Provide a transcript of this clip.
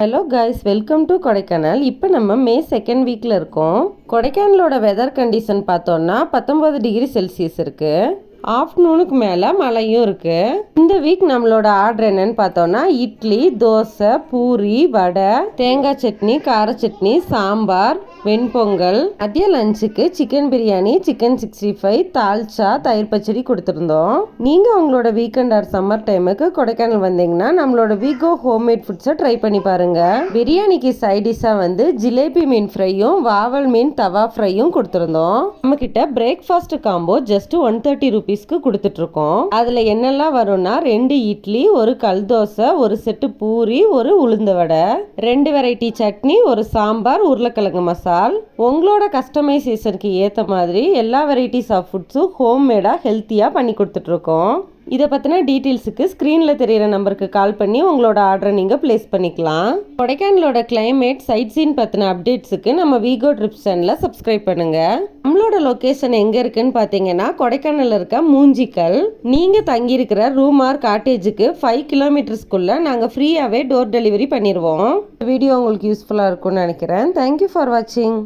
Hello guys, welcome to Kodaikanal. இப்போ நம்ம மே 2nd வீக்கில் இருக்கோம். கொடைக்கானலோட வெதர் கண்டிஷன் பார்த்தோன்னா 19 டிகிரி செல்சியஸ் இருக்குது. ஆஃப்டர்நூனுக்கு மேலே மழையும் இருக்குது. இந்த வீக் நம்மளோட ஆர்டர் என்னன்னு பார்த்தோன்னா இட்லி, தோசை, பூரி, வடை, தேங்காய் சட்னி, கார சட்னி, சாம்பார், வெண்பொங்கல். மதிய லஞ்சுக்கு சிக்கன் பிரியாணி, சிக்கன் 65, தால்ச்சா, தயிர் பச்சடி கொடுத்துருந்தோம். நீங்கள் உங்களோட வீக்கெண்ட் ஆர் சம்மர் டைமுக்கு கொடைக்கானல் வந்தீங்கன்னா நம்மளோட வீகோ ஹோம்மேட் ஃபுட்ஸை ட்ரை பண்ணி பாருங்க. பிரியாணிக்கு சைடிஷாக வந்து ஜிலேபி மீன் ஃப்ரையும் வாவல் மீன் தவா ஃப்ரையும் கொடுத்துருந்தோம். நம்ம கிட்ட பிரேக்ஃபாஸ்ட் காம்போ ஜஸ்ட் 130 ரூபீஸ்க்கு கொடுத்துட்டு இருக்கோம். அதில் என்னெல்லாம் வரும்னா 2 இட்லி, ஒரு கல் தோசை, ஒரு செட்டு பூரி, ஒரு உளுந்த வடை, 2 வெரைட்டி சட்னி, ஒரு சாம்பார், உருளைக்கிழங்கு மசால். உங்களோட கஸ்டமைசேஷனுக்கு ஏற்ற மாதிரி எல்லா வெரைட்டிஸ் ஆஃப் ஃபுட்ஸும் ஹோம்மேடாக ஹெல்த்தியாக பண்ணி கொடுத்துட்ருக்கோம். இதை பற்றின டீட்டெயில்ஸுக்கு ஸ்க்ரீனில் தெரிகிற நம்பருக்கு கால் பண்ணி உங்களோட ஆர்டரை நீங்கள் ப்ளேஸ் பண்ணிக்கலாம். கொடைக்கானலோட கிளைமேட், சைட் சீன் பற்றின அப்டேட்ஸுக்கு நம்ம வீகோ ட்ரிப் சேனலை சப்ஸ்கிரைப் பண்ணுங்கள். நம்மளோட லொக்கேஷன் எங்கே இருக்குன்னு பார்த்தீங்கன்னா கொடைக்கானலில் இருக்க மூஞ்சிக்கல். நீங்கள் தங்கியிருக்கிற ரூம் ஆர் காட்டேஜுக்கு 5 கிலோமீட்டர்ஸ்க்குள்ளே நாங்கள் ஃப்ரீயாகவே டோர் டெலிவரி பண்ணிடுவோம். வீடியோ உங்களுக்கு யூஸ்ஃபுல்லாக இருக்கும்னு நினைக்கிறேன். தேங்க்யூ ஃபார் வாட்சிங்.